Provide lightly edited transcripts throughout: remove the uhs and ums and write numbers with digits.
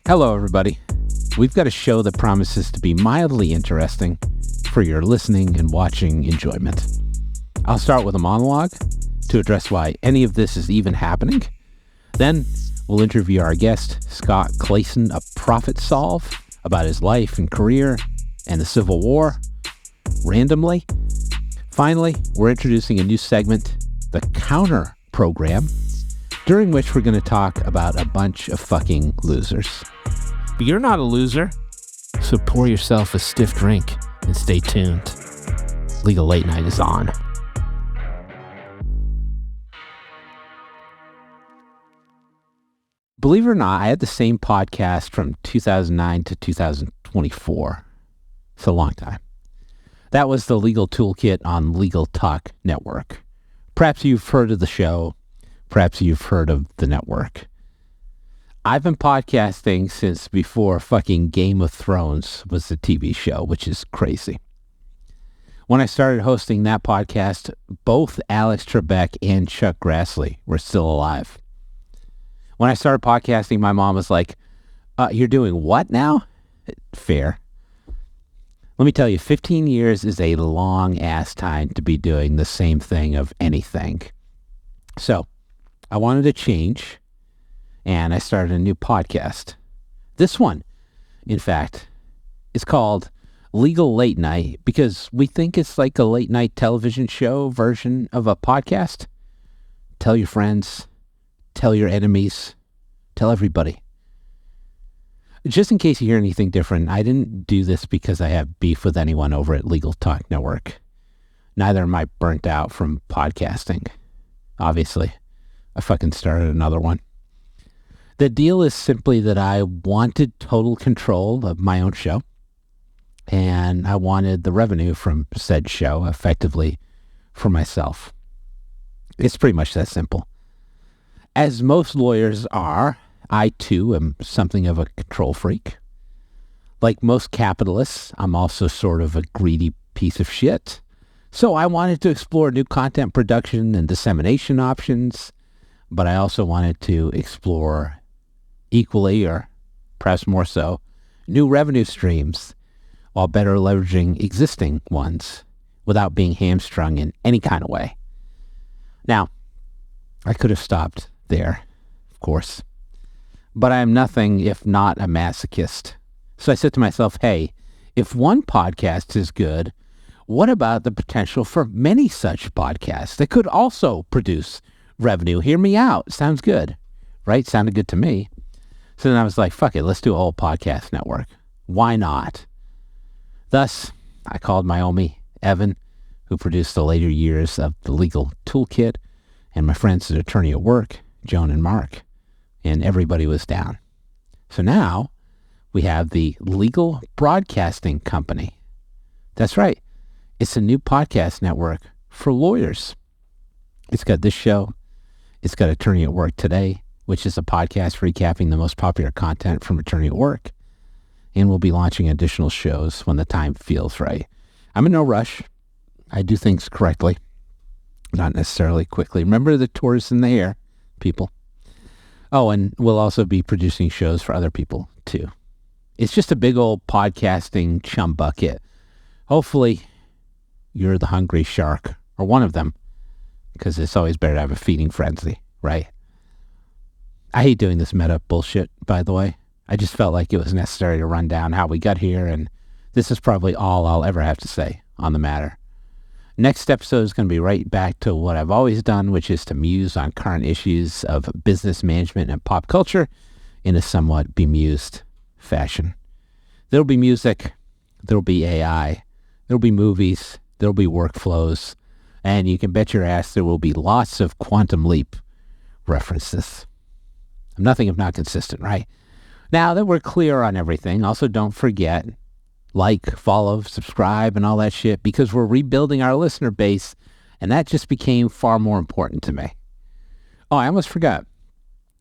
Hello, everybody. We've got a show that promises to be mildly interesting for your listening and watching enjoyment. I'll start with a monologue to address why any of this is even happening. Then we'll interview our guest, Scott Clasen of ProfitSolv, about his life and career and the Civil War, randomly. Finally, we're introducing a new segment, the Counter Program, during which we're going to talk about a bunch of fucking losers. But you're not a loser, so pour yourself a stiff drink and stay tuned. Legal Late Night is on. Believe it or not, I had the same podcast from 2009 to 2024. It's a long time. That was the Legal Toolkit on Legal Talk Network. Perhaps you've heard of the show. Perhaps you've heard of the network. I've been podcasting since before fucking Game of Thrones was the TV show, which is crazy. When I started hosting that podcast, both Alex Trebek and Chuck Grassley were still alive. When I started podcasting, my mom was like, you're doing what now? Fair. Let me tell you, 15 years is a long ass time to be doing the same thing of anything. So I wanted to change, and I started a new podcast. This one, in fact, is called Legal Late Night because we think it's like a late night television show version of a podcast. Tell your friends, tell your enemies, tell everybody. Just in case you hear anything different, I didn't do this because I have beef with anyone over at Legal Talk Network. Neither am I burnt out from podcasting. Obviously, I fucking started another one. The deal is simply that I wanted total control of my own show, and I wanted the revenue from said show effectively for myself. It's pretty much that simple. As most lawyers are, I too am something of a control freak. Like most capitalists, I'm also sort of a greedy piece of shit. So I wanted to explore new content production and dissemination options, but I also wanted to explore equally, or perhaps more so, new revenue streams while better leveraging existing ones without being hamstrung in any kind of way. Now, I could have stopped there, of course, but I am nothing if not a masochist. So I said to myself, hey, if one podcast is good, what about the potential for many such podcasts that could also produce revenue? Hear me out. Sounds good, right? Sounded good to me. So then I was like, fuck it, let's do a whole podcast network. Why not? Thus, I called my homie, Evan, who produced the later years of the Legal Toolkit, and my friends at Attorney at Work, Joan and Mark, and everybody was down. So now we have the Legal Broadcasting Company. That's right. It's a new podcast network for lawyers. It's got this show. It's got Attorney at Work Today, which is a podcast recapping the most popular content from Attorney at Work. And we'll be launching additional shows when the time feels right. I'm in no rush. I do things correctly, not necessarily quickly. Remember the tours in the air, people. Oh, and we'll also be producing shows for other people, too. It's just a big old podcasting chum bucket. Hopefully, you're the hungry shark, or one of them, because it's always better to have a feeding frenzy, right? I hate doing this meta bullshit, by the way. I just felt like it was necessary to run down how we got here, and this is probably all I'll ever have to say on the matter. Next episode is going to be right back to what I've always done, which is to muse on current issues of business management and pop culture in a somewhat bemused fashion. There'll be music, there'll be AI, there'll be movies, there'll be workflows, and you can bet your ass there will be lots of Quantum Leap references. I'm nothing if not consistent, right? Now that we're clear on everything, also don't forget, like, follow, subscribe, and all that shit, because we're rebuilding our listener base, and that just became far more important to me. Oh, I almost forgot.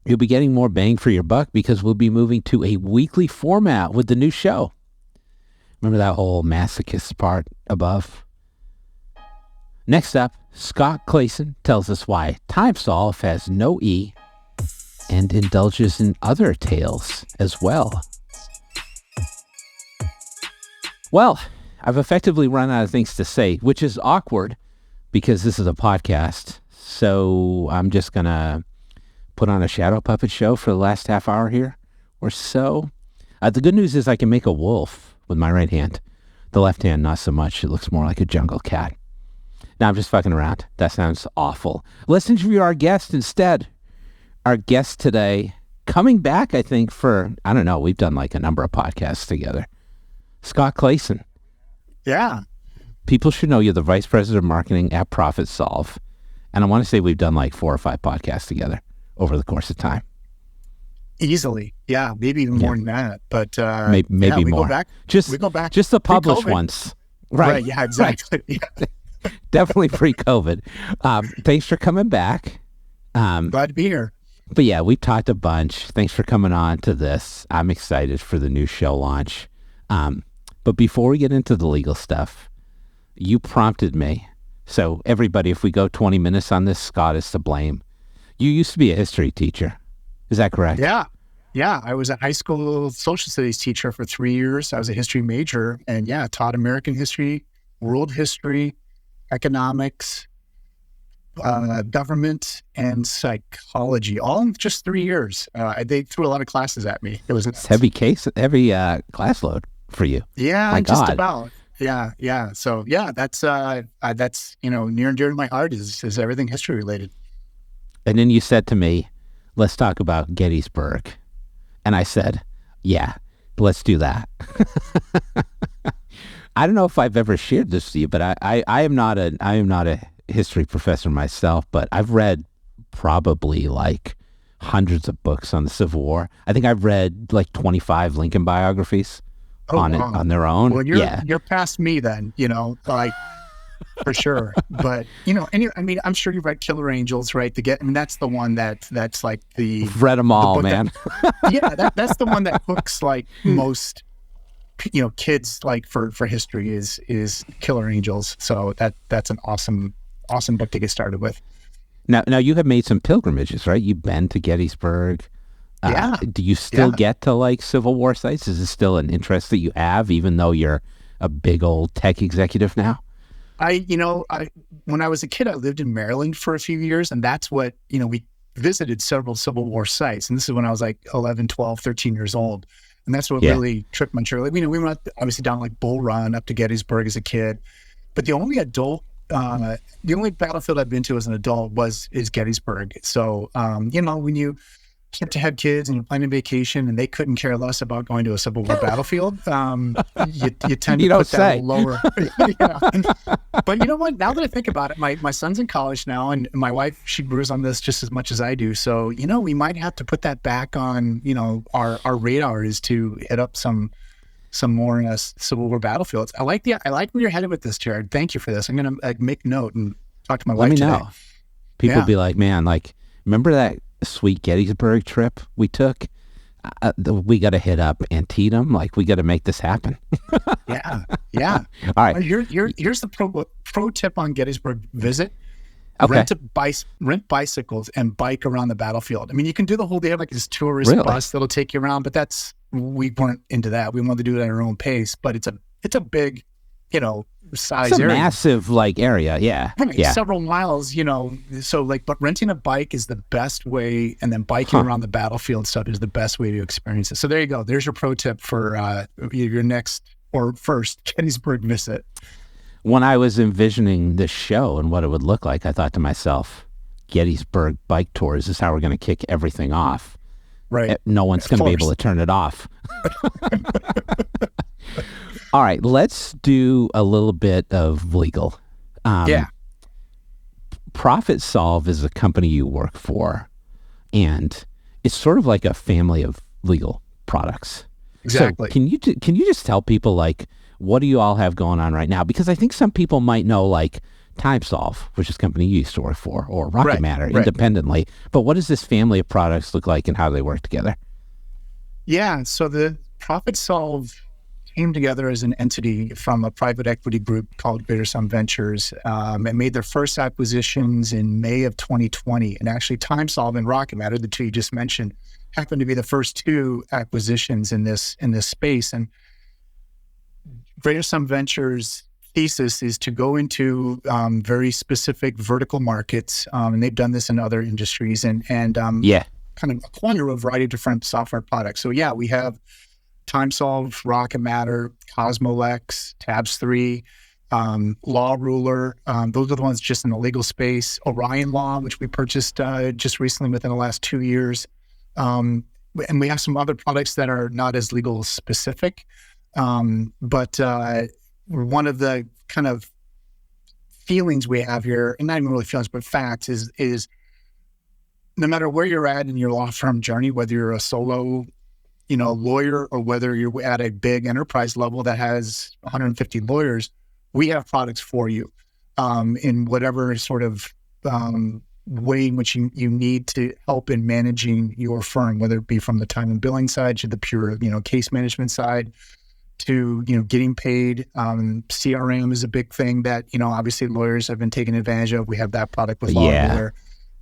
You'll be getting more bang for your buck because we'll be moving to a weekly format with the new show. Remember that whole masochist part above? Next up, Scott Clasen tells us why TimeSolv has no E and indulges in other tales as well. Well, I've effectively run out of things to say, which is awkward because this is a podcast. So I'm just going to put on a shadow puppet show for the last half hour here or so. The good news is I can make a wolf with my right hand. The left hand, not so much. It looks more like a jungle cat. Now I'm just fucking around. That sounds awful. Let's interview our guest instead. Our guest today, coming back, I think, for, I don't know, we've done like a number of podcasts together. Scott Clasen. Yeah. People should know you're the Vice President of Marketing at ProfitSolv. And I want to say we've done like 4 or 5 podcasts together over the course of time. Easily. Yeah. Maybe even more than that. But maybe we more. Go back, just, we go back. Just the published ones. Right. Yeah, exactly. Right. Yeah. Definitely pre-COVID. Thanks for coming back. Glad to be here. But yeah, we've talked a bunch. Thanks for coming on to this. I'm excited for the new show launch. But before we get into the legal stuff, you prompted me. So everybody, if we go 20 minutes on this, Scott is to blame. You used to be a history teacher. Is that correct? Yeah. Yeah. I was a high school social studies teacher for 3 years. I was a history major and taught American history, world history, economics, government, and psychology, all in just 3 years. They threw a lot of classes at me. It was heavy class load for you. Yeah, My just God. about. Yeah. So that's near and dear to my heart is everything history related. And then you said to me, let's talk about Gettysburg. And I said, yeah, let's do that. I don't know if I've ever shared this with you, but I am not a history professor myself, but I've read probably like hundreds of books on the Civil War. I think I've read like 25 Lincoln biographies on their own. Well, you're past me then, for sure. But I'm sure you've read Killer Angels, right? That's the one that's like the read them all, man. That's the one that hooks like most kids like for history is Killer Angels. So that's an awesome book to get started with. Now you have made some pilgrimages, right? You've been to Gettysburg. Do you still get to like Civil War sites? Is it still an interest that you have, even though you're a big old tech executive now? When I was a kid, I lived in Maryland for a few years, and that's what, we visited several Civil War sites. And this is when I was like 11, 12, 13 years old. And that's what really tripped my chair. Like, we went obviously down like Bull Run up to Gettysburg as a kid, but the only battlefield I've been to as an adult is Gettysburg. So, when you get to have kids and you're planning vacation and they couldn't care less about going to a Civil War battlefield, you tend to put that a little lower. But you know what? Now that I think about it, my son's in college now, and my wife, she brews on this just as much as I do. So, we might have to put that back on, our radar, is to hit up some more Civil War battlefields. I like where you're headed with this, Jared. Thank you for this. I'm going to make note and talk to my wife today. Let me know. People be like, man, like, remember that sweet Gettysburg trip we took? We got to hit up Antietam. Like, we got to make this happen. Yeah. All right. Here's the pro tip on Gettysburg visit. Okay. Rent bicycles and bike around the battlefield. I mean, you can do the whole day like this tourist bus that'll take you around, but we weren't into that. We wanted to do it at our own pace, but it's a big, size it's a area. Massive area. Yeah. Right, yeah. Several miles, so like, but renting a bike is the best way, and then biking around the battlefield stuff is the best way to experience it. So there you go. There's your pro tip for your next or first Gettysburg visit. When I was envisioning this show and what it would look like, I thought to myself, Gettysburg bike tours is how we're going to kick everything off. Right. No one's going to be able to turn it off. All right, let's do a little bit of legal. ProfitSolv is a company you work for, and it's sort of like a family of legal products. Exactly. So can you just tell people, like, what do you all have going on right now? Because I think some people might know, like, TimeSolv, which is a company you used to work for, or Rocket Matter independently. But what does this family of products look like, and how do they work together? Yeah, so the ProfitSolv came together as an entity from a private equity group called Greater Sum Ventures, and made their first acquisitions in May of 2020. And actually, TimeSolv and Rocket Matter, the two you just mentioned, happened to be the first two acquisitions in this space. And Greater Sum Ventures' thesis is to go into very specific vertical markets, and they've done this in other industries, and kind of acquire a variety of different software products. So yeah, we have TimeSolv, Rocket Matter, Cosmolex, Tabs 3, Law Ruler. Those are the ones just in the legal space. Orion Law, which we purchased just recently within the last 2 years. And we have some other products that are not as legal specific. But one of the kind of feelings we have here, and not even really feelings, but facts, is no matter where you're at in your law firm journey, whether you're a solo lawyer, or whether you're at a big enterprise level that has 150 lawyers, we have products for you in whatever sort of way in which you need to help in managing your firm, whether it be from the time and billing side to the pure case management side to getting paid. CRM is a big thing that obviously lawyers have been taking advantage of. We have that product with Law Ruler.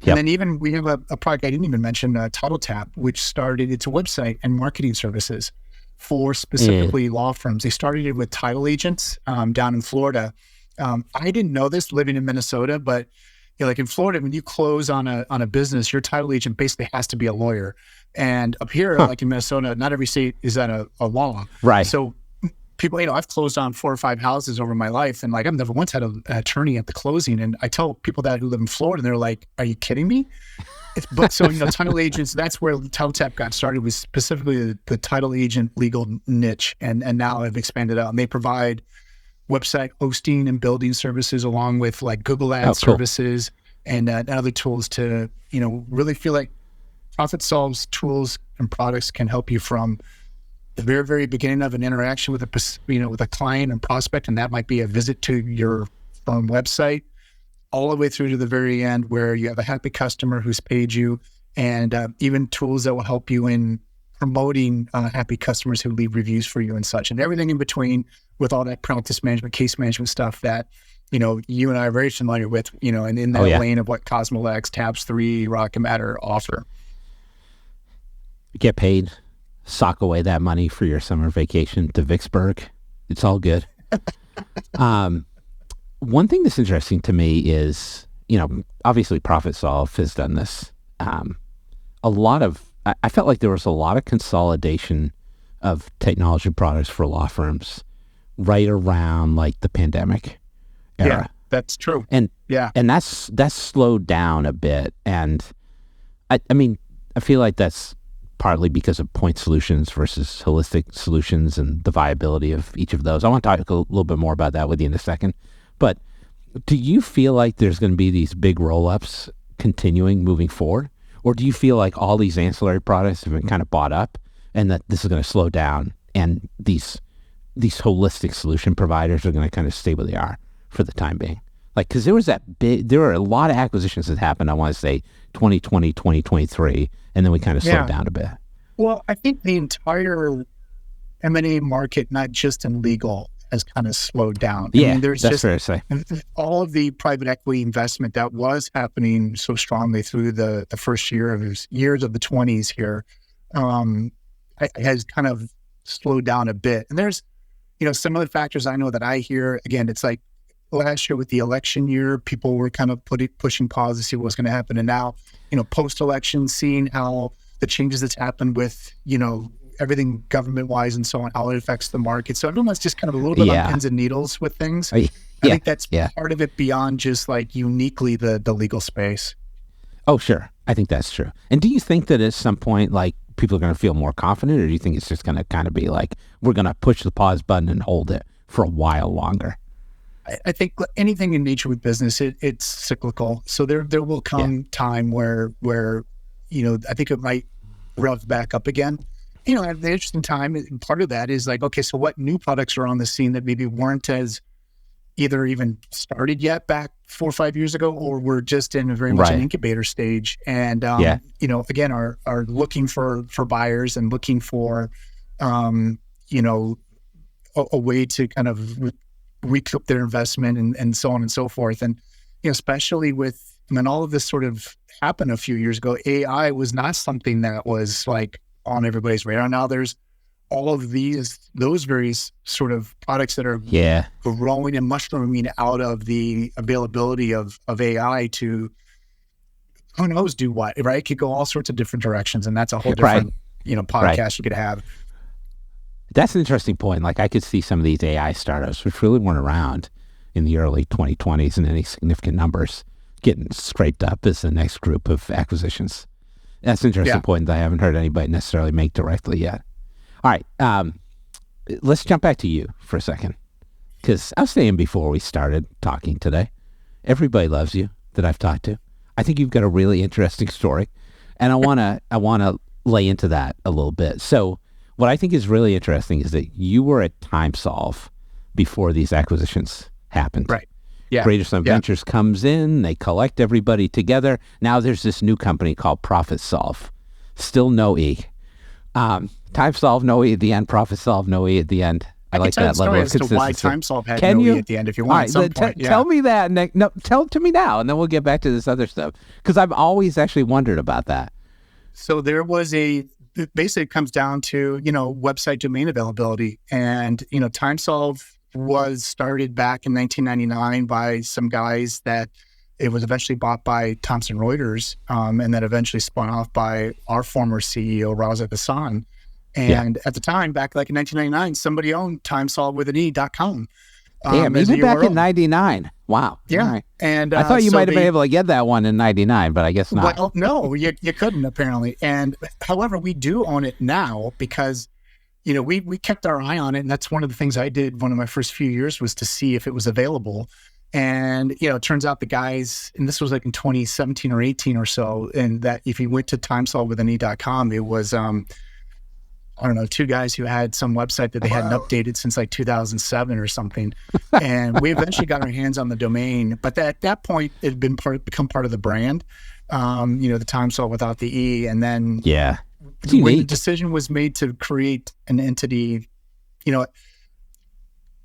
And then even we have a product I didn't even mention, TitleTap, which started, it's a website and marketing services for specifically law firms. They started it with title agents down in Florida. I didn't know this living in Minnesota, but like in Florida, when you close on a business, your title agent basically has to be a lawyer. And up here, like in Minnesota, not every state is that a law. Right. So people, I've closed on 4 or 5 houses over my life, and like I've never once had an attorney at the closing. And I tell people that who live in Florida, and they're like, "Are you kidding me?" But so title agents, that's where TitleTap got started, was specifically the title agent legal niche, and now I've expanded out, and they provide website hosting and building services along with like Google Ads services and other tools to really feel like ProfitSolv's tools and products can help you from the very, very beginning of an interaction with a client and prospect, and that might be a visit to your firm website, all the way through to the very end where you have a happy customer who's paid you, and even tools that will help you in promoting happy customers who leave reviews for you and such, and everything in between with all that practice management, case management stuff that you and I are very familiar with, and in that lane of what Cosmolex, Tabs 3, Rocket Matter offer. Get paid. Sock away that money for your summer vacation to Vicksburg. It's all good. One thing that's interesting to me is, obviously ProfitSolv has done this. I felt like there was a lot of consolidation of technology products for law firms right around like the pandemic era. Yeah, that's true. And that's slowed down a bit. And I feel like that's partly because of point solutions versus holistic solutions and the viability of each of those. I want to talk a little bit more about that with you in a second. But do you feel like there's going to be these big roll-ups continuing moving forward? Or do you feel like all these ancillary products have been kind of bought up and that this is going to slow down and these holistic solution providers are going to kind of stay where they are for the time being? Like, because there were a lot of acquisitions that happened, I want to say 2020, 2023, and then we kind of slowed down a bit. Well, I think the entire M&A market, not just in legal, has kind of slowed down. That's fair to say. All of the private equity investment that was happening so strongly through the first years of the 20s here has kind of slowed down a bit. And there's, some of the factors I know that I hear, again, it's like last year with the election year, people were kind of pushing pause to see what's going to happen. And now, post-election, seeing how the changes that's happened with, everything government-wise and so on, how it affects the market. So everyone's just kind of a little bit on pins and needles with things. I think that's part of it beyond just like uniquely the legal space. Oh, sure. I think that's true. And do you think that at some point, like, people are going to feel more confident, or do you think it's just going to kind of be like, we're going to push the pause button and hold it for a while longer? I think anything in nature with business, it's cyclical. So there will come time where I think it might rev back up again. The interesting time, and part of that is like, okay, so what new products are on the scene that maybe weren't as either even started yet back 4 or 5 years ago, or were just in a very much an incubator stage, and again are looking for buyers and looking for a way to kind of recoup their investment and so on and so forth. And, especially when all of this sort of happened a few years ago, AI was not something that was like on everybody's radar. Now there's all of those various sort of products that are growing and mushrooming out of the availability of AI to, who knows, do what, right? It could go all sorts of different directions, and that's a whole different, podcast you could have. That's an interesting point. Like, I could see some of these AI startups, which really weren't around in the early 2020s in any significant numbers, getting scraped up as the next group of acquisitions. That's an interesting point that I haven't heard anybody necessarily make directly yet. All right. Let's jump back to you for a second, because I was saying before we started talking today, everybody loves you that I've talked to. I think you've got a really interesting story, and I want to lay into that a little bit. So what I think is really interesting is that you were at TimeSolv before these acquisitions happened. Right. Yeah. Greater Ventures comes in, they collect everybody together. Now there's this new company called ProfitSolv. Still no E. TimeSolv, no E at the end. ProfitSolv, no E at the end. I like that level of consistency. Why TimeSolv had no E at the end, if you want. At some point, tell me that. No, tell it to me now, and then we'll get back to this other stuff, because I've always actually wondered about that. So there was basically it comes down to, website domain availability. And, TimeSolv was started back in 1999 by some guys that it was eventually bought by Thomson Reuters, and then eventually spun off by our former CEO, Raza Hassan. And at the time, back like in 1999, somebody owned TimeSolv with an E.com. Damn, even back in 99. Wow. Yeah. Right. And I thought you might have been able to get that one in 99, but I guess not. Well, no, you couldn't apparently. And however, we do own it now because, we kept our eye on it. And that's one of the things I did one of my first few years was to see if it was available. And, it turns out the guys, and this was like in 2017 or 18 or so, and that if you went to TimeSolv with an E.com, it was, two guys who had some website that they hadn't updated since like 2007 or something. And we eventually got our hands on the domain. But at that point, it had become part of the brand, the TimeSolv without the E. And then when the decision was made to create an entity,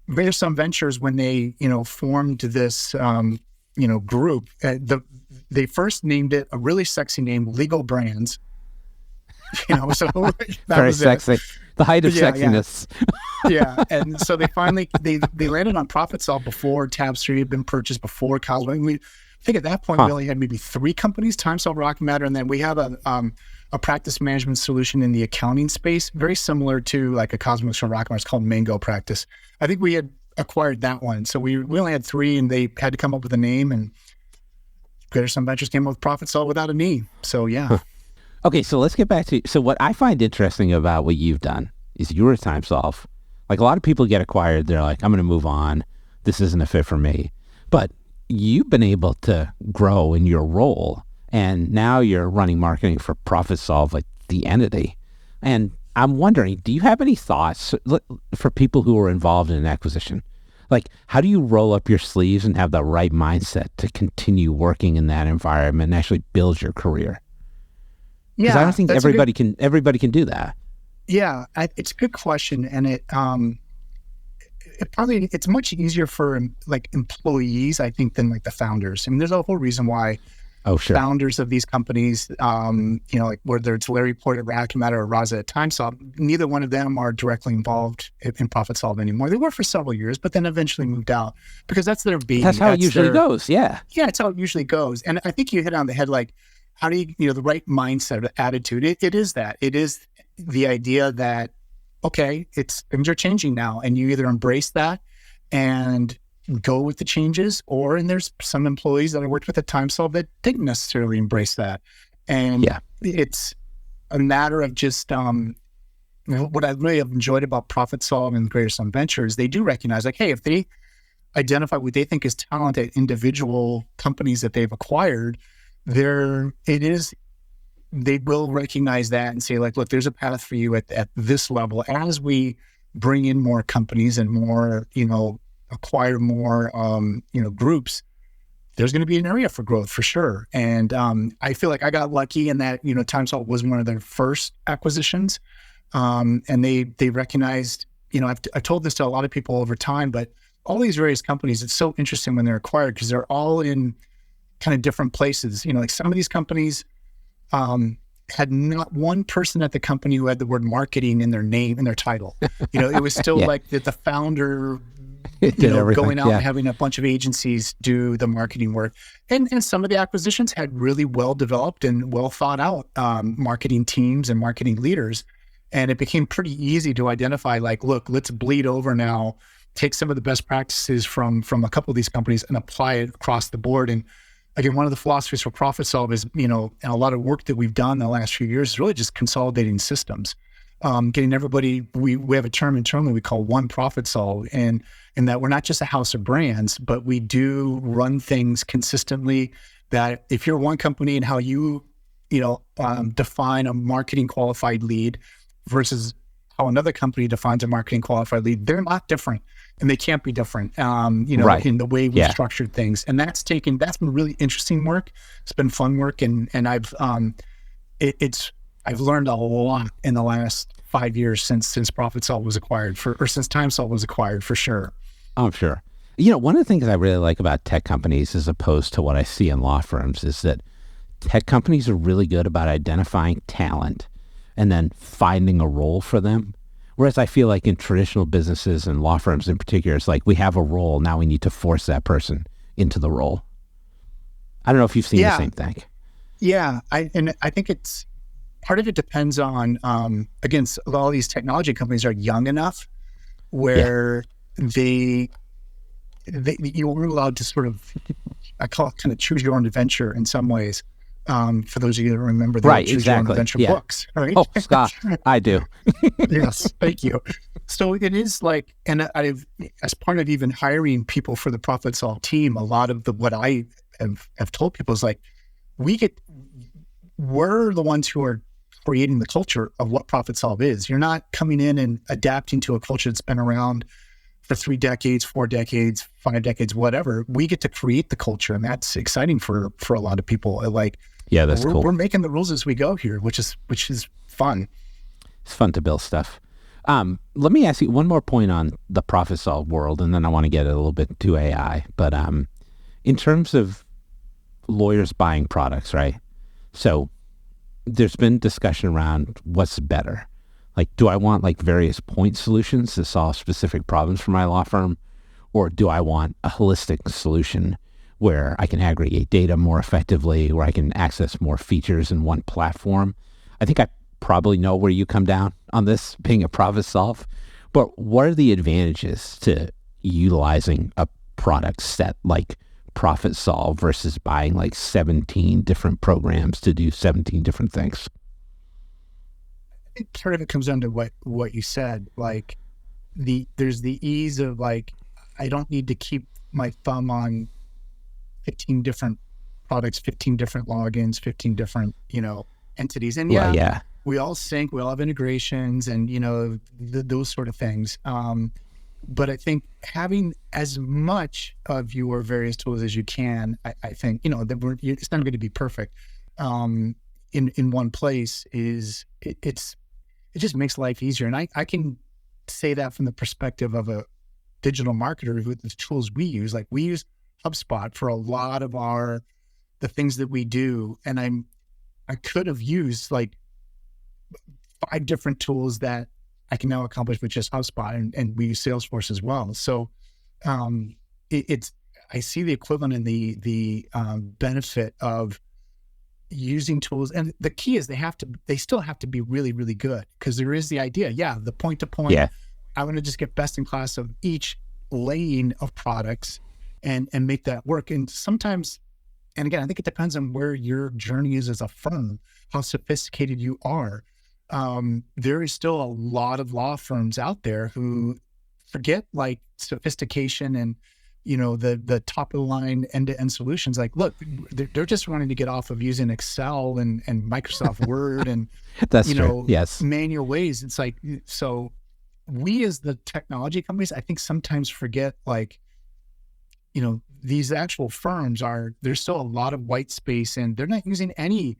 Greater Ventures, when they, formed this, group, they first named it a really sexy name, Legal Brands. So very sexy. The height of sexiness. Yeah. And so they finally, they landed on ProfitSolv before Tabs3 had been purchased, before Cosmo. I think at that point we only had maybe 3 companies, TimeSolv, Rocket Matter, and then we have a practice management solution in the accounting space, very similar to like a Cosmos from Rocket Matter. It's called Mango Practice. I think we had acquired that one. So we only had 3, and they had to come up with a name, and Greater Ventures came up with ProfitSolv without an E. So yeah. Okay, so let's get back to, so what I find interesting about what you've done is you're at TimeSolv. Like, a lot of people get acquired, they're like, I'm going to move on. This isn't a fit for me. But you've been able to grow in your role, and now you're running marketing for ProfitSolv, like the entity. And I'm wondering, do you have any thoughts for people who are involved in an acquisition? Like, how do you roll up your sleeves and have the right mindset to continue working in that environment and actually build your career? Because I don't think everybody can do that. Yeah, it's a good question, and it's much easier for like employees, I think, than like the founders. I mean, there's a whole reason why founders of these companies, like whether it's Larry Porter at Rocket Matter or Raza at TimeSolv, neither one of them are directly involved in ProfitSolv anymore. They were for several years, but then eventually moved out because that's their baby. That's how it usually goes. Yeah. Yeah, it's how it usually goes. And I think you hit on the head, like, how do you, the right mindset, attitude? It is that. It is the idea that, okay, things are changing now, and you either embrace that and go with the changes, and there's some employees that I worked with at TimeSolv that didn't necessarily embrace that. And it's a matter of just, what I really have enjoyed about ProfitSolv and Greater Ventures, they do recognize, like, hey, if they identify what they think is talent at individual companies that they've acquired, they will recognize that and say, like, look, there's a path for you at this level. As we bring in more companies and more, acquire more, groups, there's going to be an area for growth for sure. And I feel like I got lucky in that, TimeSolv was one of their first acquisitions. And they recognized, I've told this to a lot of people over time, but all these various companies, it's so interesting when they're acquired because they're all in kind of different places. Like some of these companies had not one person at the company who had the word marketing in their name, in their title. It was still like the founder, going out and having a bunch of agencies do the marketing work. And some of the acquisitions had really well developed and well thought out marketing teams and marketing leaders. And it became pretty easy to identify, like, look, let's bleed over now, take some of the best practices from a couple of these companies and apply it across the board. And again, one of the philosophies for ProfitSolv is, and a lot of work that we've done in the last few years is really just consolidating systems, getting everybody, we have a term internally we call one ProfitSolv, and that we're not just a house of brands, but we do run things consistently. That if you're one company and how you define a marketing qualified lead versus how another company defines a marketing qualified lead, they're not different, and they can't be different, right. in the way we've structured things. And that's been really interesting work. It's been fun work. And I've learned a lot in the last 5 years since ProfitSolv was acquired since TimeSolv was acquired, for sure. I'm sure. One of the things I really like about tech companies as opposed to what I see in law firms is that tech companies are really good about identifying talent and then finding a role for them. Whereas I feel like in traditional businesses and law firms in particular, it's like we have a role, now we need to force that person into the role. I don't know if you've seen the same thing. Yeah, I think it's, part of it depends on, again, all these technology companies are young enough where you were allowed to sort of, I call it kind of choose your own adventure in some ways. For those of you that remember the Choose Your Own Adventure books, right? Oh, Scott, I do. Yes, thank you. So it is like, and as part of even hiring people for the ProfitSolv team, a lot of what I have told people is like, we're the ones who are creating the culture of what ProfitSolv is. You're not coming in and adapting to a culture that's been around for 3 decades, 4 decades, 5 decades, whatever. We get to create the culture, and that's exciting for a lot of people. Like, that's cool. We're making the rules as we go here, which is fun. It's fun to build stuff. Let me ask you one more point on the ProfitSolv world, and then I want to get a little bit to AI. But in terms of lawyers buying products, right? So there's been discussion around what's better. Like, do I want like various point solutions to solve specific problems for my law firm? Or do I want a holistic solution where I can aggregate data more effectively, where I can access more features in one platform? I think I probably know where you come down on this, being a ProfitSolv. But what are the advantages to utilizing a product set like ProfitSolv versus buying like 17 different programs to do 17 different things? I think part of it comes down to what you said. Like, there's the ease of, like, I don't need to keep my thumb on 15 different products, 15 different logins, 15 different, entities. And we all sync, we all have integrations and, those sort of things. But I think having as much of your various tools as you can, I think, that it's not going to be perfect in one place it just makes life easier. And I can say that from the perspective of a digital marketer with the tools we use. Like, we use HubSpot for a lot of the things that we do. And I could have used like 5 different tools that I can now accomplish with just HubSpot, and we use Salesforce as well. So I see the equivalent in the benefit of using tools. And the key is they still have to be really, really good, because there is the idea, the point to point. I want to just get best in class of each lane of products and make that work. And sometimes, and again, I think it depends on where your journey is as a firm, how sophisticated you are. There is still a lot of law firms out there who forget like sophistication and, the top of the line end-to-end solutions. Like, look, they're just wanting to get off of using Excel and Microsoft Word and, that's true. Yes. manual ways. It's like, so we as the technology companies, I think sometimes forget, like, these actual firms there's still a lot of white space, and they're not using any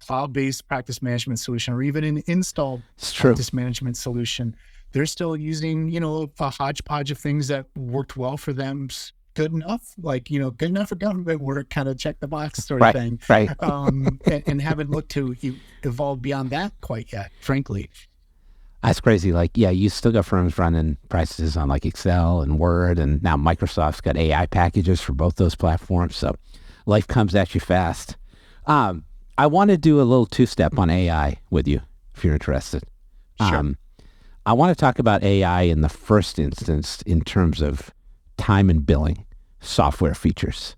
cloud-based practice management solution or even an install practice management solution. they're still using, a hodgepodge of things that worked well for them. Good enough, good enough for government work, kind of check the box sort of thing. Right. And haven't looked to evolve beyond that quite yet, frankly. That's crazy. You still got firms running prices on Excel and Word, and now Microsoft's got AI packages for both those platforms. So life comes at you fast. I want to do a little two-step on AI with you, if you're interested. Sure. I want to talk about AI in the first instance in terms of time and billing software features.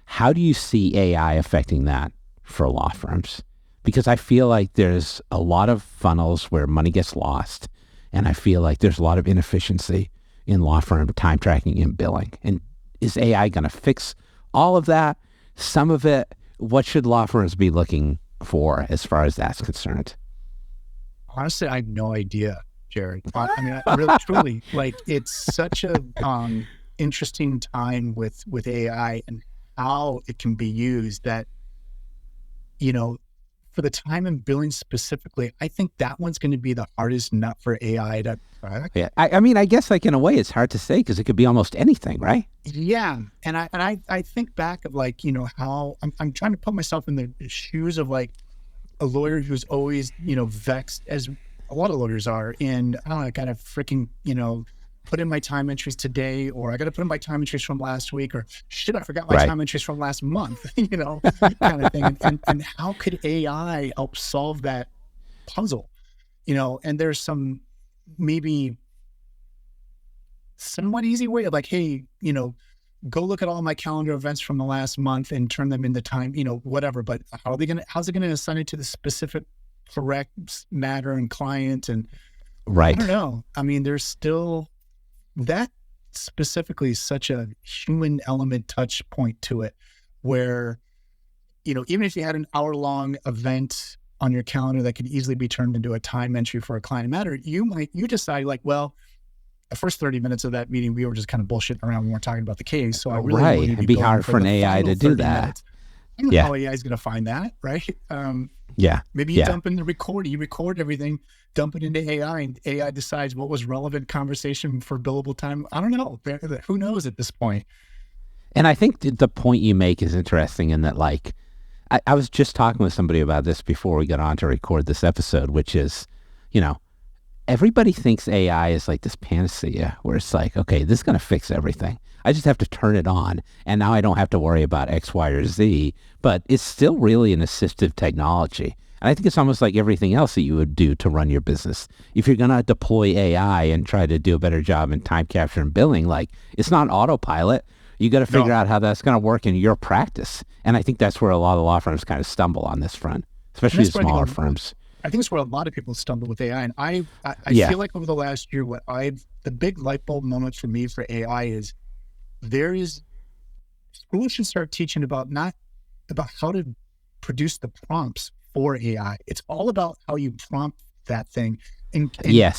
How do you see AI affecting that for law firms? Because I feel like there's a lot of funnels where money gets lost, and I feel like there's a lot of inefficiency in law firm time tracking and billing. And is AI going to fix all of that? Some of it? What should law firms be looking for as far as that's concerned? Honestly, I have no idea, Jared. I mean, I really, truly, it's such a interesting time with AI and how it can be used that, for the time and billing specifically, I think that one's going to be the hardest nut for AI to crack. Yeah, I guess in a way it's hard to say because it could be almost anything, right? Yeah, and I think back of how I'm trying to put myself in the shoes of a lawyer who's always vexed, as a lot of lawyers are, in I gotta freaking put in my time entries today, or I gotta put in my time entries from last week, or shit, I forgot my time entries from last month, kind of thing. And how could AI help solve that puzzle? And there's some maybe somewhat easy way of hey, go look at all my calendar events from the last month and turn them into time, whatever. But how's it gonna assign it to the specific correct matter and client? And right. I don't know. I mean, there's still that specifically such a human element touch point to it where, even if you had an hour-long event on your calendar that could easily be turned into a time entry for a client matter, you decide well, the first 30 minutes of that meeting, we were just kind of bullshitting around. We weren't talking about the case. So I really need to It'd be hard for an AI to do that. Minutes. I don't know how AI is going to find that, right? Maybe you dump in the recording, you record everything, dump it into AI, and AI decides what was relevant conversation for billable time. I don't know. Who knows at this point? And I think the point you make is interesting in that, I was just talking with somebody about this before we got on to record this episode, which is, everybody thinks AI is this panacea where it's okay, this is going to fix everything. I just have to turn it on, and now I don't have to worry about X, Y, or Z, but it's still really an assistive technology. And I think it's almost like everything else that you would do to run your business. If you're going to deploy AI and try to do a better job in time capture and billing, it's not autopilot. You got to figure out how that's going to work in your practice. And I think that's where a lot of law firms kind of stumble on this front, especially the smaller firms. I think it's where a lot of people stumble with AI. And I feel like over the last year, the big light bulb moment for me for AI is schools should start teaching about how to produce the prompts for AI. It's all about how you prompt that thing and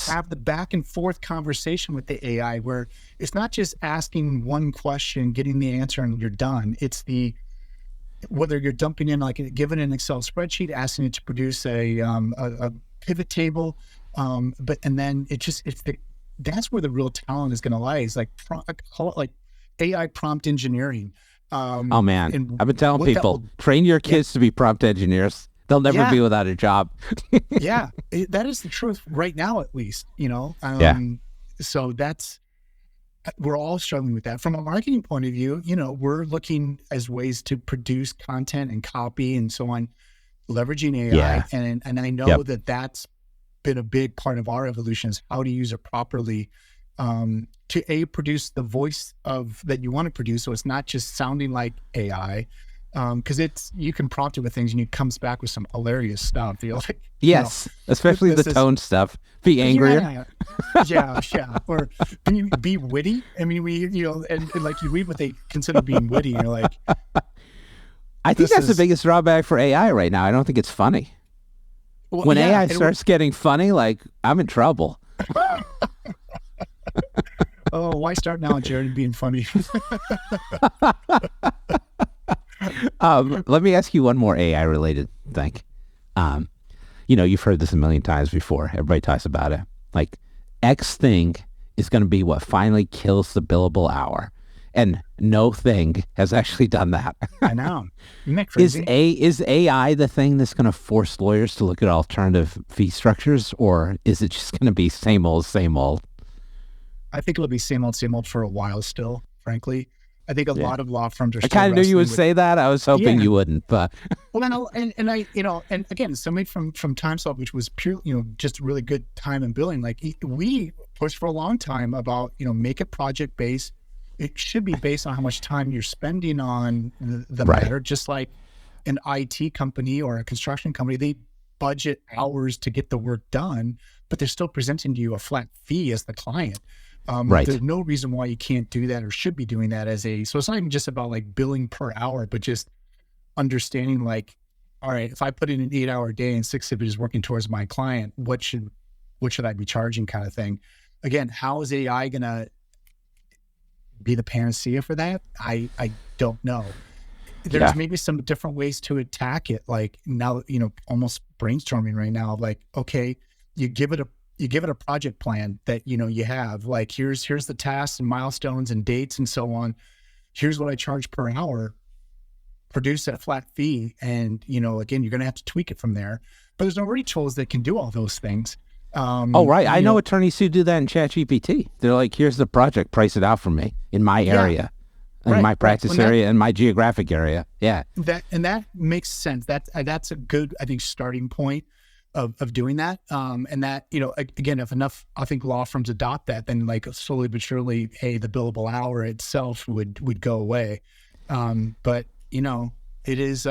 have the back and forth conversation with the AI where it's not just asking one question, getting the answer, and you're done. It's whether you're dumping in given an Excel spreadsheet, asking it to produce a pivot table, that's where the real talent is going to lie. Is call it AI prompt engineering. Oh man, I've been telling people, train your kids to be prompt engineers. They'll never be without a job. That is the truth right now, at least. So we're all struggling with that. From a marketing point of view, we're looking as ways to produce content and copy and so on, leveraging AI. Yeah. And I know that that's been a big part of our evolution is how to use it properly to produce the voice that you want to produce. So it's not just sounding like AI, because you can prompt it with things and it comes back with some hilarious stuff. Yes, especially the tone stuff. Be angrier. Yeah. Or can you be witty? I mean, and you read what they consider being witty, and you're like, I think that's the biggest drawback for AI right now. I don't think it's funny. Well, when AI starts getting funny, I'm in trouble. Oh, why start now, Jared, being funny? Let me ask you one more AI related thing. You've heard this a million times before. Everybody talks about it. X thing is going to be what finally kills the billable hour. And no thing has actually done that. I know. Isn't that crazy? Is AI the thing that's going to force lawyers to look at alternative fee structures, or is it just going to be same old, same old? I think it'll be same old for a while still, frankly. I think a lot of law firms are I still kind of knew you would say that. I was hoping you wouldn't, but well, and I, and again, somebody from TimeSolv, which was pure, just really good time and billing. Like we pushed for a long time about, make it project based. It should be based on how much time you're spending on the matter. Just like an IT company or a construction company, they budget hours to get the work done, but they're still presenting to you a flat fee as the client. There's no reason why you can't do that or should be doing that so it's not even just about like billing per hour, but just understanding like, all right, if I put in an 8-hour day and 6 of it is working towards my client, what should I be charging kind of thing? Again, how is AI going to be the panacea for that? I don't know. There's maybe some different ways to attack it. Like now, almost brainstorming right now, like, okay, you give it a project plan that, you have like, here's the tasks and milestones and dates and so on. Here's what I charge per hour, produce a flat fee. And, again, you're going to have to tweak it from there, but there's already tools that can do all those things. I know attorneys who do that in ChatGPT. They're like, here's the project, price it out for me in my area, in my practice area, in my geographic area. Yeah. That makes sense. That's a good, I think, starting point of doing that. And that, again, if enough, I think law firms adopt that, then like slowly but surely, hey, the billable hour itself would go away. But it is,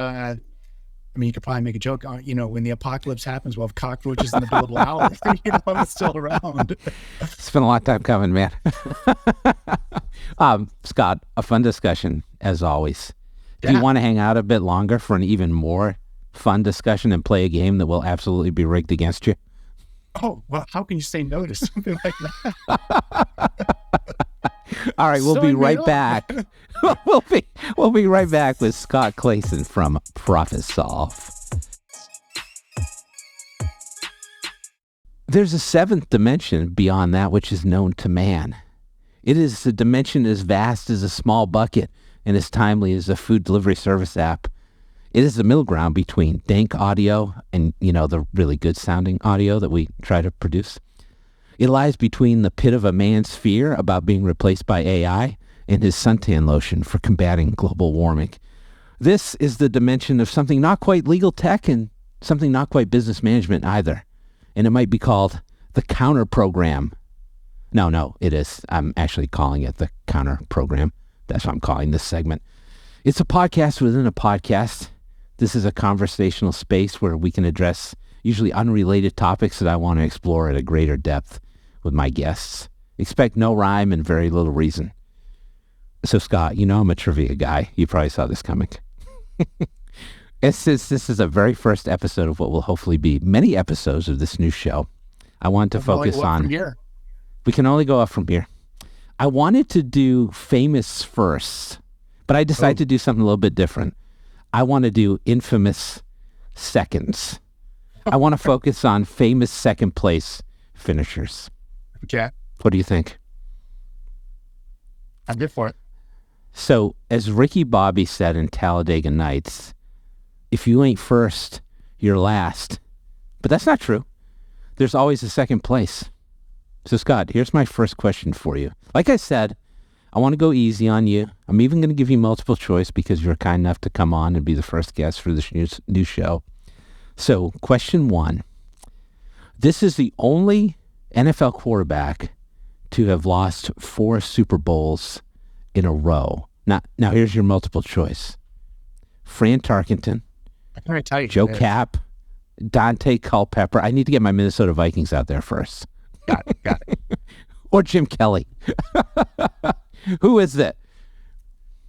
you could probably make a joke, when the apocalypse happens, we'll have cockroaches in the billable hour, it's still around. It's been a long time coming, man. Scott, a fun discussion as always. Do you want to hang out a bit longer for an even more fun discussion and play a game that will absolutely be rigged against you? Oh, well, how can you say no to something like that? All right, we'll be right back. We'll be right back with Scott Clasen from ProfitSolv. There's a seventh dimension beyond that which is known to man. It is a dimension as vast as a small bucket and as timely as a food delivery service app. It is the middle ground between dank audio and, the really good sounding audio that we try to produce. It lies between the pit of a man's fear about being replaced by AI and his suntan lotion for combating global warming. This is the dimension of something not quite legal tech and something not quite business management either. And it might be called the counter program. No, it is. I'm actually calling it the counter program. That's what I'm calling this segment. It's a podcast within a podcast. This is a conversational space where we can address usually unrelated topics that I want to explore at a greater depth with my guests. Expect no rhyme and very little reason. So Scott, I'm a trivia guy. You probably saw this coming. This is a very first episode of what will hopefully be many episodes of this new show. I want to focus on... From here. We can only go up from here. I wanted to do famous first, but I decided to do something a little bit different. I want to do infamous seconds. I want to focus on famous second place finishers. Okay. What do you think? I'm good for it. So, as Ricky Bobby said in Talladega Nights, if you ain't first, you're last. But that's not true. There's always a second place. So, Scott, here's my first question for you. Like I said, I want to go easy on you. I'm even going to give you multiple choice because you're kind enough to come on and be the first guest for this new show. So, question 1. This is the only NFL quarterback to have lost 4 Super Bowls in a row. Now here's your multiple choice. Fran Tarkenton, Joe Kapp, Dante Culpepper. I need to get my Minnesota Vikings out there first. Got it. Or Jim Kelly. Who is it?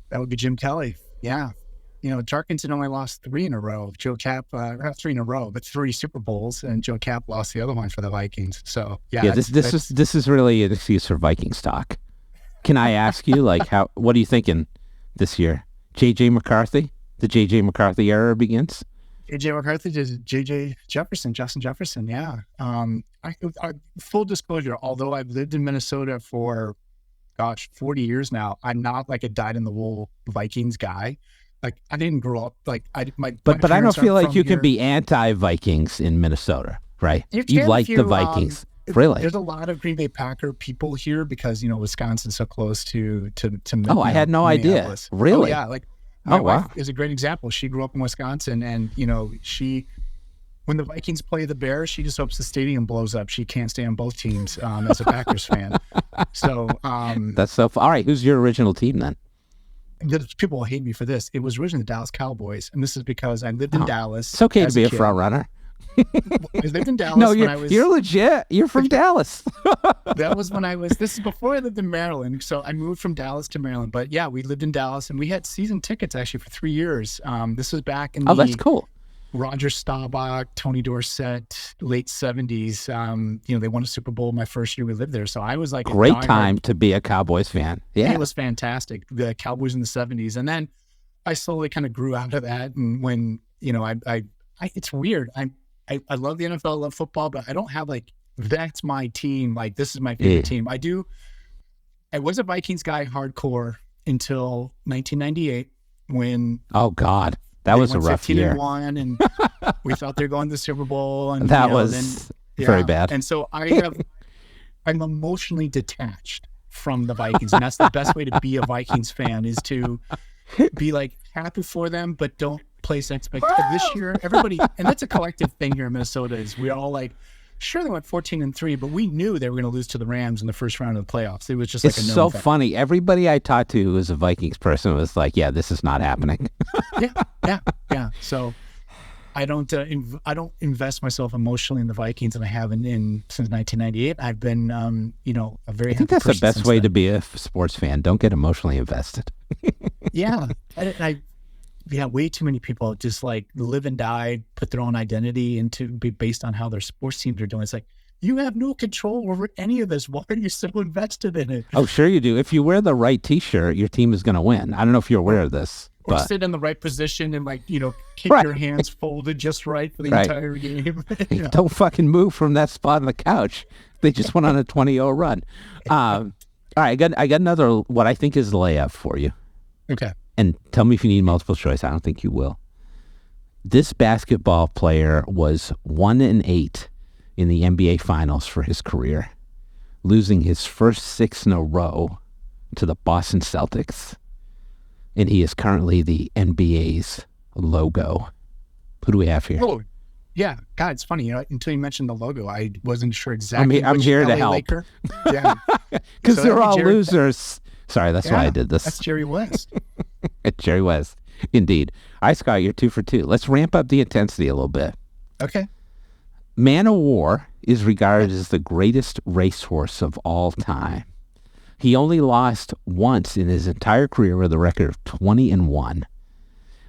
That would be Jim Kelly. Yeah. Tarkenton only lost 3 in a row. Joe Kapp, not 3 in a row, but 3 Super Bowls, and Joe Kapp lost the other one for the Vikings. So yeah. This is really an excuse for Vikings talk. Can I ask you, what are you thinking this year? JJ McCarthy? The JJ McCarthy era begins? AJ McCarthy is JJ Jefferson, Justin Jefferson. Yeah. Full disclosure, although I've lived in Minnesota for, 40 years now, I'm not like a dyed-in-the-wool Vikings guy. Like, I didn't grow up like But I don't feel like you can be anti-Vikings in Minnesota, right? You like the Vikings. Really? There's a lot of Green Bay Packer people here because, Wisconsin's so close to Oh, I had no idea. Really? Oh, yeah. Like, my wife wow. is a great example. She grew up in Wisconsin, and, when the Vikings play the Bears, she just hopes the stadium blows up. She can't stand both teams as a Packers fan. So that's so all right. Who's your original team then? People will hate me for this. It was originally the Dallas Cowboys, and this is because I lived in Dallas. It's okay to be a front runner. I lived in Dallas No, when I was... you're legit. You're from Dallas. That was when I was... This is before I lived in Maryland. So I moved from Dallas to Maryland. But yeah, we lived in Dallas, and we had season tickets actually for 3 years. This was back in that's cool. Roger Staubach, Tony Dorsett, late 70s. They won a Super Bowl my first year we lived there. So I was like... Great time to be a Cowboys fan. Yeah. It was fantastic. The Cowboys in the 70s. And then I slowly kind of grew out of that. And when, it's weird. I love the NFL, I love football, but I don't have that's my team. Like, this is my favorite team. I was a Vikings guy hardcore until 1998 when... Oh, God. That was a rough year. 15-1, and we thought they were going to the Super Bowl. And that was very bad. And so I'm emotionally detached from the Vikings. And that's the best way to be a Vikings fan, is to be happy for them, but don't place expectations. This year, everybody, and that's a collective thing here in Minnesota, is we're all sure, they went 14-3, but we knew they were going to lose to the Rams in the first round of the playoffs. It was just it's so funny. Everybody I talked to who was a Vikings person was like, "Yeah, this is not happening." yeah. So I don't invest myself emotionally in the Vikings, and I haven't since 1998. I've been, a very. I think that's the best way to be a sports fan. Don't get emotionally invested. Yeah, way too many people just live and die, put their own identity into be based on how their sports teams are doing. It's like, you have no control over any of this. Why are you so invested in it? Oh, sure you do. If you wear the right T-shirt, your team is going to win. I don't know if you're aware of this. Or sit in the right position and keep your hands folded just right for the entire game. Don't fucking move from that spot on the couch. They just went on a 20-0 run. All right, I got another, what I think is a layup for you. Okay. And tell me if you need multiple choice. I don't think you will. This basketball player was 1-8 in the NBA Finals for his career, losing his first 6 in a row to the Boston Celtics. And he is currently the NBA's logo. Who do we have here? Oh, yeah. God, it's funny. Until you mentioned the logo, I wasn't sure exactly. I'm here to help. Laker. Yeah. Because they're all losers. Sorry, that's why I did this. That's Jerry West. Jerry West. Indeed. All right, Scott, you're 2 for 2. Let's ramp up the intensity a little bit. Okay. Man o' War is regarded as the greatest racehorse of all time. He only lost once in his entire career with a record of 20-1.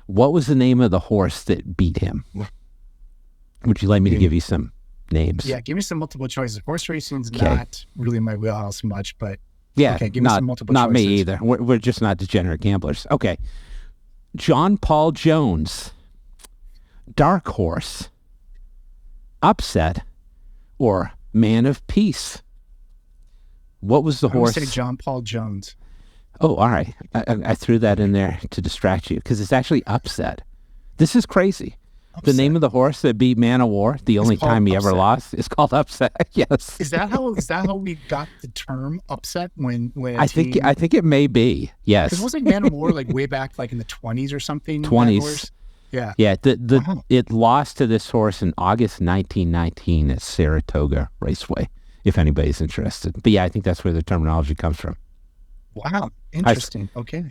What was the name of the horse that beat him? Would you like me to give you some names? Yeah, give me some multiple choices. Horse racing's not really my wheelhouse much, but yeah, okay, give me some multiple choices. Not me either. We're just not degenerate gamblers. Okay. John Paul Jones, Dark Horse, Upset, or Man of Peace? What was the horse? I would say John Paul Jones. Oh, all right. I threw that in there to distract you because it's actually Upset. This is crazy. Upset. The name of the horse that beat Man o' War, the only time he ever lost, is called Upset. Yes. Is that how we got the term Upset when I think it may be. Yes. Because wasn't Man o' War way back in the 20s or something? 20s. Yeah. Yeah. It lost to this horse in August 1919 at Saratoga Raceway, if anybody's interested. But yeah, I think that's where the terminology comes from. Wow. Interesting. Okay.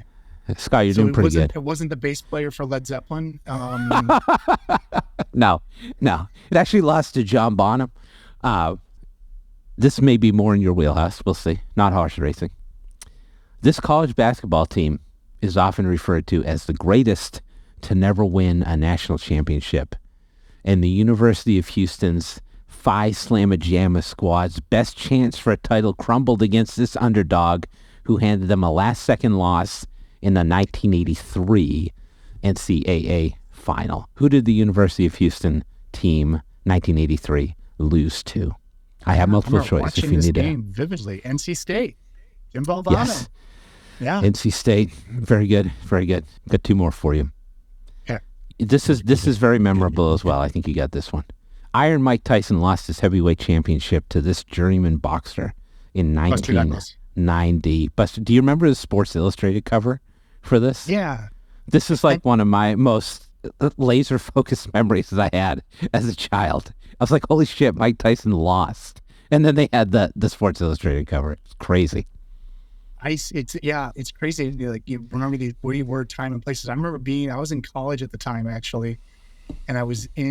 Scott, you're doing pretty good. It wasn't the bass player for Led Zeppelin? No. It actually lost to John Bonham. This may be more in your wheelhouse. We'll see. Not horse racing. This college basketball team is often referred to as the greatest to never win a national championship. And the University of Houston's Phi Slamma Jamma squad's best chance for a title crumbled against this underdog who handed them a last-second loss in the 1983 NCAA final. Who did the University of Houston team 1983 lose to? I have multiple choice if you need it. Game vividly. NC State. Jim Valvano. Yes. Yeah. NC State. Very good. Very good. Got two more for you. Okay. This is very memorable as well. I think you got this one. Iron Mike Tyson lost his heavyweight championship to this journeyman boxer in 1990. Buster, do you remember the Sports Illustrated cover for this? Yeah. This is like one of my most laser-focused memories I had as a child. I was like, holy shit, Mike Tyson lost. And then they had the Sports Illustrated cover. It's crazy. It's crazy. Like, you remember where you were, time and places. I remember I was in college at the time, actually, and I was at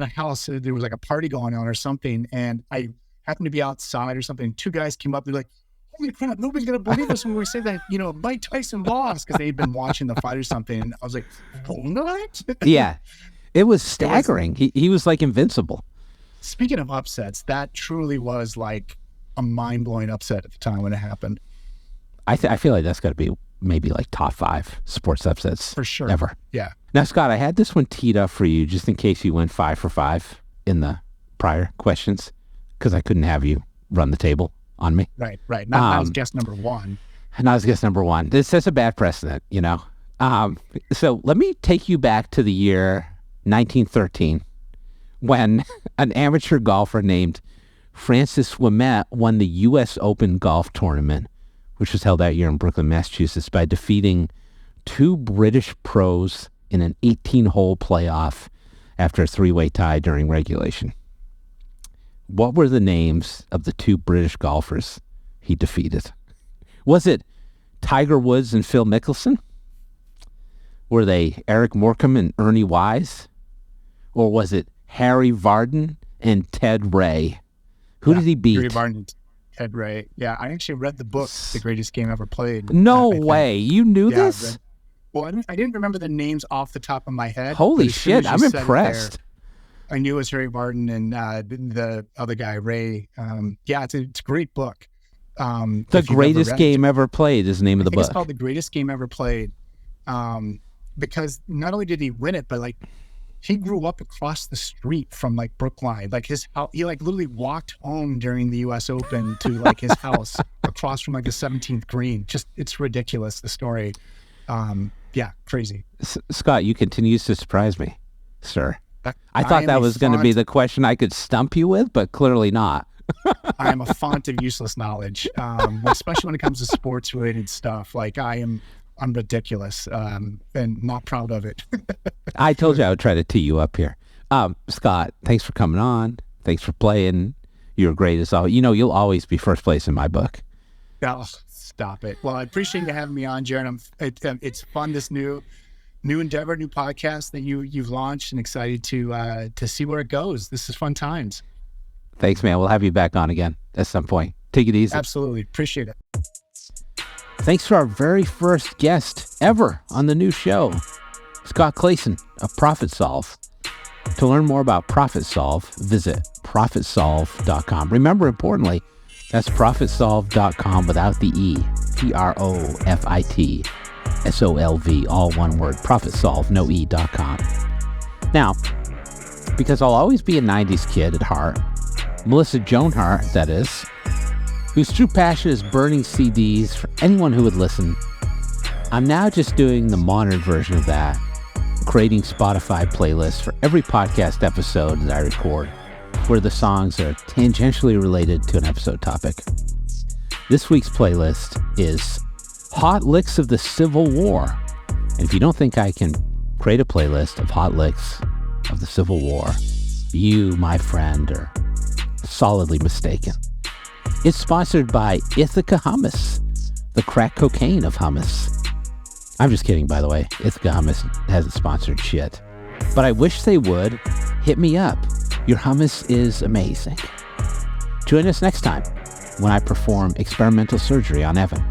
a house. There was like a party going on or something, and I happened to be outside or something. Two guys came up. They're like, holy crap, nobody's going to believe us when we say that, Mike Tyson lost, because they'd been watching the fight or something. And I was like, what? Yeah. It was staggering. He was like invincible. Speaking of upsets, that truly was like a mind-blowing upset at the time when it happened. I feel like that's got to be maybe like top 5 sports upsets for sure ever. Yeah. Now, Scott, I had this one teed up for you just in case you went 5 for 5 in the prior questions, because I couldn't have you run the table on me. Right. Not as guess number 1. Not as guess number 1. This sets a bad precedent, So let me take you back to the year 1913, when an amateur golfer named Francis Ouimet won the U.S. Open golf tournament, which was held that year in Brooklyn, Massachusetts, by defeating 2 British pros in an 18-hole playoff after a 3-way tie during regulation. What were the names of the 2 British golfers he defeated? Was it Tiger Woods and Phil Mickelson? Were they Eric Morecambe and Ernie Wise? Or was it Harry Vardon and Ted Ray? Who did he beat? Harry Vardon and Ted Ray. Yeah, I actually read the book, The Greatest Game Ever Played. No way. You knew this? Well, I didn't remember the names off the top of my head. Holy shit, I'm impressed. I knew it was Harry Vardon and the other guy, Ray. It's a great book. The Greatest Game Ever Played is the name of the book. It's called The Greatest Game Ever Played, because not only did he win it, but like he grew up across the street from like Brookline. Like he like literally walked home during the U.S. Open to like his house across from like the 17th green. Just, it's ridiculous, the story. Crazy. Scott, you continue to surprise me, sir. I thought that was going to be the question I could stump you with, but clearly not. I am a font of useless knowledge, especially when it comes to sports-related stuff. Like I'm ridiculous and not proud of it. I told you I would try to tee you up here. Scott, thanks for coming on. Thanks for playing. You're great as always. You'll always be first place in my book. Oh, stop it. Well, I appreciate you having me on, Jared. It's fun, this new endeavor, new podcast that you've launched, and excited to see where it goes. This is fun times. Thanks, man. We'll have you back on again at some point. Take it easy. Absolutely. Appreciate it. Thanks to our very first guest ever on the new show, Scott Clasen of ProfitSolv. To learn more about ProfitSolv, visit ProfitSolv.com. Remember, importantly, that's ProfitSolv.com without the E. ProfitSolv, all one word. ProfitSolv, no E.com. Now, because I'll always be a 90s kid at heart, Melissa Joan Hart, that is, whose true passion is burning CDs for anyone who would listen, I'm now just doing the modern version of that, creating Spotify playlists for every podcast episode that I record, where the songs are tangentially related to an episode topic. This week's playlist is Hot Licks of the Civil War. And if you don't think I can create a playlist of hot licks of the Civil War, you, my friend, are solidly mistaken. It's sponsored by Ithaca Hummus, the crack cocaine of hummus. I'm just kidding, by the way. Ithaca Hummus hasn't sponsored shit. But I wish they would. Hit me up. Your hummus is amazing. Join us next time when I perform experimental surgery on Evan.